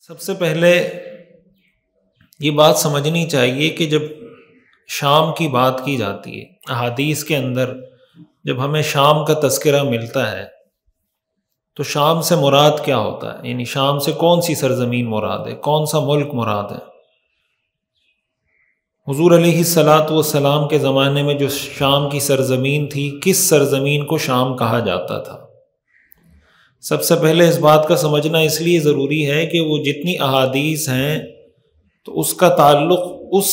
سب سے پہلے یہ بات سمجھنی چاہیے کہ جب شام کی بات کی جاتی ہے احادیث کے اندر، جب ہمیں شام کا تذکرہ ملتا ہے تو شام سے مراد کیا ہوتا ہے؟ یعنی شام سے کون سی سرزمین مراد ہے، کون سا ملک مراد ہے؟ حضور علیہ الصلاۃ والسلام کے زمانے میں جو شام کی سرزمین تھی، کس سرزمین کو شام کہا جاتا تھا؟ سب سے پہلے اس بات کا سمجھنا اس لیے ضروری ہے کہ وہ جتنی احادیث ہیں تو اس کا تعلق اس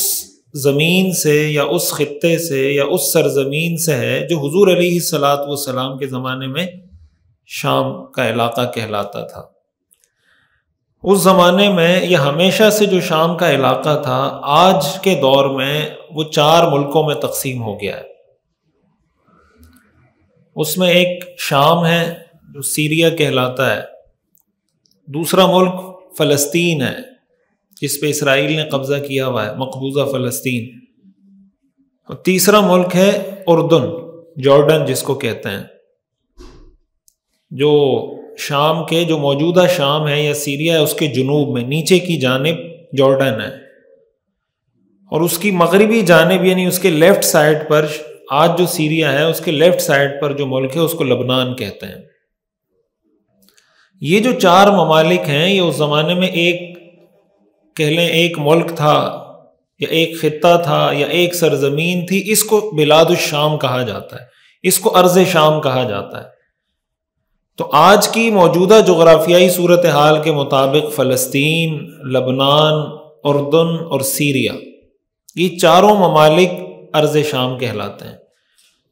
زمین سے یا اس خطے سے یا اس سرزمین سے ہے جو حضور علیہ الصلاۃ والسلام کے زمانے میں شام کا علاقہ کہلاتا تھا۔ اس زمانے میں یہ ہمیشہ سے جو شام کا علاقہ تھا، آج کے دور میں وہ 4 ملکوں میں تقسیم ہو گیا ہے۔ اس میں ایک شام ہے جو سیریا کہلاتا ہے، دوسرا ملک فلسطین ہے جس پہ اسرائیل نے قبضہ کیا ہوا ہے، مقبوضہ فلسطین، اور تیسرا ملک ہے اردن، جارڈن جس کو کہتے ہیں، جو شام کے جو موجودہ شام ہے یا سیریا ہے اس کے جنوب میں نیچے کی جانب جارڈن ہے، اور اس کی مغربی جانب یعنی اس کے لیفٹ سائڈ پر آج جو سیریا ہے اس کے لیفٹ سائڈ پر جو ملک ہے اس کو لبنان کہتے ہیں۔ یہ جو 4 ممالک ہیں یہ اس زمانے میں کہہ لیں ایک ملک تھا یا ایک خطہ تھا یا ایک سرزمین تھی۔ اس کو بلاد الشام کہا جاتا ہے، اس کو ارض شام کہا جاتا ہے۔ تو آج کی موجودہ جغرافیائی صورتحال کے مطابق فلسطین، لبنان، اردن اور سیریا، یہ 4 ممالک ارض شام کہلاتے ہیں۔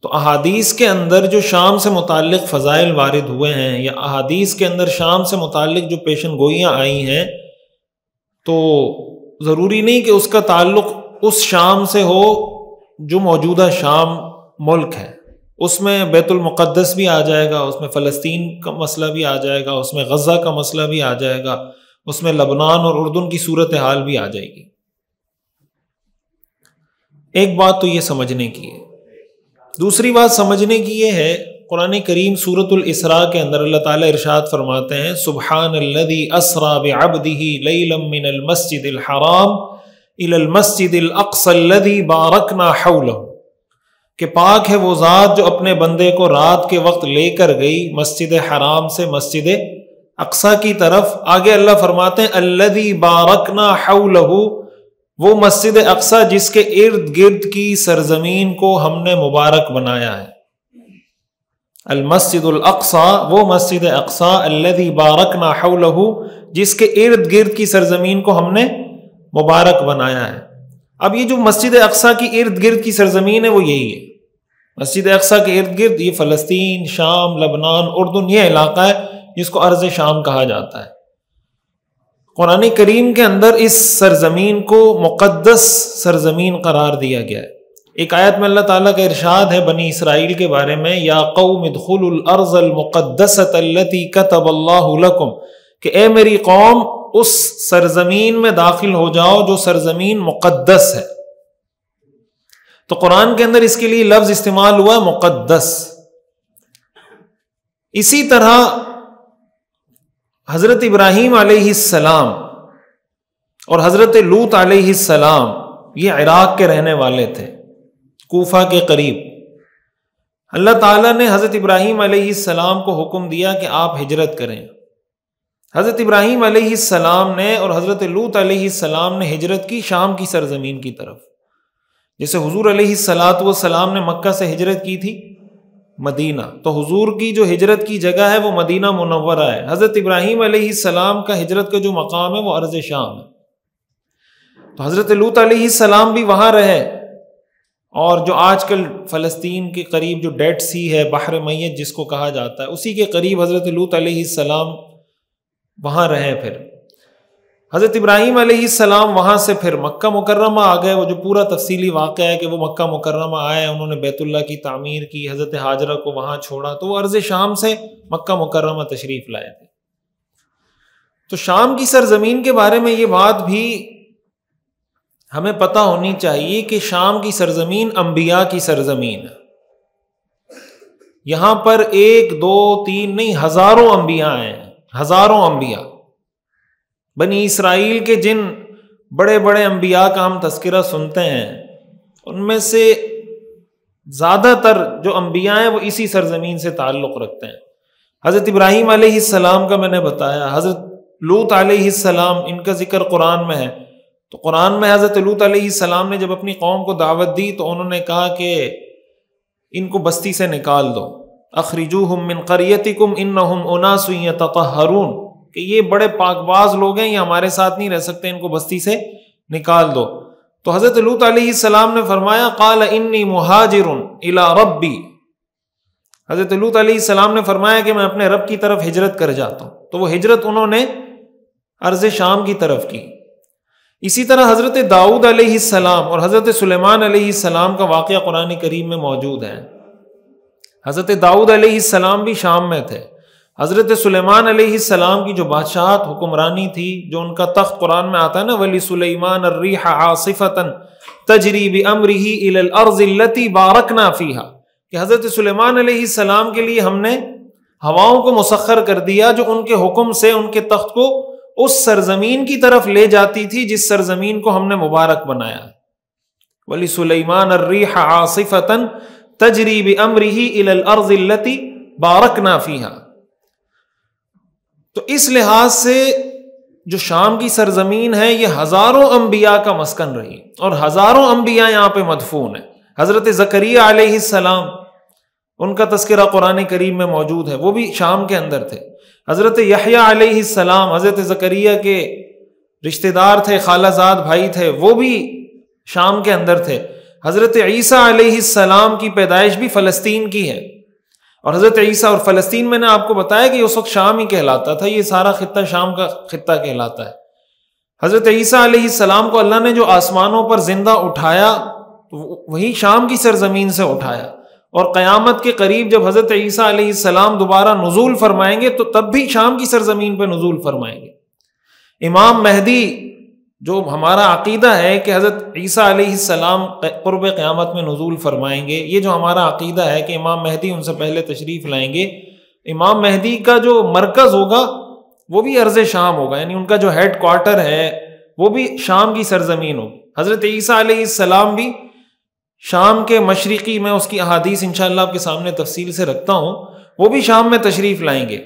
تو احادیث کے اندر جو شام سے متعلق فضائل وارد ہوئے ہیں یا احادیث کے اندر شام سے متعلق جو پیشن گوئیاں آئی ہیں، تو ضروری نہیں کہ اس کا تعلق اس شام سے ہو جو موجودہ شام ملک ہے۔ اس میں بیت المقدس بھی آ جائے گا، اس میں فلسطین کا مسئلہ بھی آ جائے گا، اس میں غزہ کا مسئلہ بھی آ جائے گا، اس میں لبنان اور اردن کی صورتحال بھی آ جائے گی۔ ایک بات تو یہ سمجھنے کی ہے۔ دوسری بات سمجھنے کی یہ ہے، قرآن کریم سورۃ الاسراء کے اندر اللہ تعالیٰ ارشاد فرماتے ہیں، سبحان الذی اسریٰ بعبدہ لیلا من المسجد الحرام الی المسجد الاقصی الذی بارکنا حولہ، کہ پاک ہے وہ ذات جو اپنے بندے کو رات کے وقت لے کر گئی مسجد حرام سے مسجد اقصی کی طرف۔ آگے اللہ فرماتے ہیں الذی بارکنا حولہ، وہ مسجد اقصی جس کے ارد گرد کی سرزمین کو ہم نے مبارک بنایا ہے۔ المسجد الاقصی، وہ مسجد اقصی، الذی بارکنا حولہ، جس کے ارد گرد کی سرزمین کو ہم نے مبارک بنایا ہے۔ اب یہ جو مسجد اقصی کی ارد گرد کی سرزمین ہے وہ یہی ہے، مسجد اقصی کے ارد گرد یہ فلسطین، شام، لبنان، اردن، یہ علاقہ ہے جس کو ارض شام کہا جاتا ہے۔ قرآن کریم کے اندر اس سرزمین کو مقدس سرزمین قرار دیا گیا ہے۔ ایک آیت میں اللہ تعالیٰ کا ارشاد ہے بنی اسرائیل کے بارے میں، یا قوم ادخلوا الارض المقدسۃ التي كتب اللہ لکم، کہ اے میری قوم اس سرزمین میں داخل ہو جاؤ جو سرزمین مقدس ہے۔ تو قرآن کے اندر اس کے لیے لفظ استعمال ہوا ہے مقدس۔ اسی طرح حضرت ابراہیم علیہ السلام اور حضرت لوط علیہ السلام یہ عراق کے رہنے والے تھے، کوفہ کے قریب۔ اللہ تعالیٰ نے حضرت ابراہیم علیہ السلام کو حکم دیا کہ آپ ہجرت کریں۔ حضرت ابراہیم علیہ السلام نے اور حضرت لوط علیہ السلام نے ہجرت کی شام کی سرزمین کی طرف، جیسے حضور علیہ الصلاۃ والسلام نے مکہ سے ہجرت کی تھی مدینہ، تو حضور کی جو ہجرت کی جگہ ہے وہ مدینہ منورہ ہے۔ حضرت ابراہیم علیہ السلام کا ہجرت کا جو مقام ہے وہ ارض شام ہے۔ تو حضرت لوط علیہ السلام بھی وہاں رہے، اور جو آج کل فلسطین کے قریب جو ڈیڈ سی ہے، بحر میت جس کو کہا جاتا ہے، اسی کے قریب حضرت لوط علیہ السلام وہاں رہے۔ پھر حضرت ابراہیم علیہ السلام وہاں سے پھر مکہ مکرمہ آ گئے۔ وہ جو پورا تفصیلی واقعہ ہے کہ وہ مکہ مکرمہ آئے، انہوں نے بیت اللہ کی تعمیر کی، حضرت ہاجرہ کو وہاں چھوڑا، تو وہ ارض شام سے مکہ مکرمہ تشریف لائے تھے۔ تو شام کی سرزمین کے بارے میں یہ بات بھی ہمیں پتہ ہونی چاہیے کہ شام کی سرزمین انبیاء کی سرزمین ہے۔ یہاں پر 1 2 3 نہیں، ہزاروں انبیاء ہیں، ہزاروں انبیاء۔ بنی اسرائیل کے جن بڑے بڑے انبیاء کا ہم تذکرہ سنتے ہیں ان میں سے زیادہ تر جو انبیاء ہیں وہ اسی سرزمین سے تعلق رکھتے ہیں. حضرت ابراہیم علیہ السلام کا میں نے بتایا، حضرت لوط علیہ السلام ان کا ذکر قرآن میں ہے. تو قرآن میں حضرت لوط علیہ السلام نے جب اپنی قوم کو دعوت دی تو انہوں نے کہا کہ ان کو بستی سے نکال دو، اخرجوہم من قریتکم انہم اناس یتطہرون، کہ یہ بڑے پاک باز لوگ ہیں، یہ ہمارے ساتھ نہیں رہ سکتے، ان کو بستی سے نکال دو. تو حضرت لوط علیہ السلام نے فرمایا قال انی مہاجر الی ربی، حضرت لوط علیہ السلام نے فرمایا کہ میں اپنے رب کی طرف ہجرت کر جاتا ہوں. تو وہ ہجرت انہوں نے ارض شام کی طرف کی. اسی طرح حضرت داؤد علیہ السلام اور حضرت سلیمان علیہ السلام کا واقعہ قرآن کریم میں موجود ہے. حضرت داؤد علیہ السلام بھی شام میں تھے. حضرت سلیمان علیہ السلام کی جو بادشاہت حکمرانی تھی، جو ان کا تخت قرآن میں آتا ہے نا وَلِسُلَيْمَانَ الرِّيحَ عَاصِفَةً تَجْرِي بِأَمْرِهِ إِلَى الْأَرْضِ الَّتِي بَارَكْنَا فِيهَا، کہ حضرت سلیمان علیہ السلام کے لیے ہم نے ہواؤں کو مسخر کر دیا جو ان کے حکم سے ان کے تخت کو اس سرزمین کی طرف لے جاتی تھی جس سرزمین کو ہم نے مبارک بنایا. وَلِسُلَيْمَانَ الرِّيحَ عَاصِفَةً تَجْرِي بِأَمْرِهِ إِلَى الْأَرْضِ الَّتِي بَارَكْنَا فِيهَا. تو اس لحاظ سے جو شام کی سرزمین ہے یہ ہزاروں انبیاء کا مسکن رہی اور ہزاروں انبیاء یہاں پہ مدفون ہیں. حضرت زکریا علیہ السلام ان کا تذکرہ قرآن کریم میں موجود ہے، وہ بھی شام کے اندر تھے. حضرت یحییٰ علیہ السلام حضرت زکریا کے رشتہ دار تھے، خالہ زاد بھائی تھے، وہ بھی شام کے اندر تھے. حضرت عیسیٰ علیہ السلام کی پیدائش بھی فلسطین کی ہے، اور حضرت عیسیٰ اور فلسطین میں نے آپ کو بتایا کہ اس وقت شام ہی کہلاتا تھا، یہ سارا خطہ شام کا خطہ کہلاتا ہے. حضرت عیسیٰ علیہ السلام کو اللہ نے جو آسمانوں پر زندہ اٹھایا وہی شام کی سرزمین سے اٹھایا، اور قیامت کے قریب جب حضرت عیسیٰ علیہ السلام دوبارہ نزول فرمائیں گے تو تب بھی شام کی سرزمین پہ نزول فرمائیں گے. امام مہدی جو ہمارا عقیدہ ہے کہ حضرت عیسیٰ علیہ السلام قرب قیامت میں نزول فرمائیں گے، یہ جو ہمارا عقیدہ ہے کہ امام مہدی ان سے پہلے تشریف لائیں گے، امام مہدی کا جو مرکز ہوگا وہ بھی ارض شام ہوگا، یعنی ان کا جو ہیڈ کوارٹر ہے وہ بھی شام کی سرزمین ہوگی. حضرت عیسیٰ علیہ السلام بھی شام کے مشرقی، میں اس کی احادیث انشاءاللہ آپ کے سامنے تفصیل سے رکھتا ہوں، وہ بھی شام میں تشریف لائیں گے.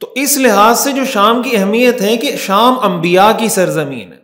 تو اس لحاظ سے جو شام کی اہمیت ہے کہ شام انبیاء کی سرزمین ہے.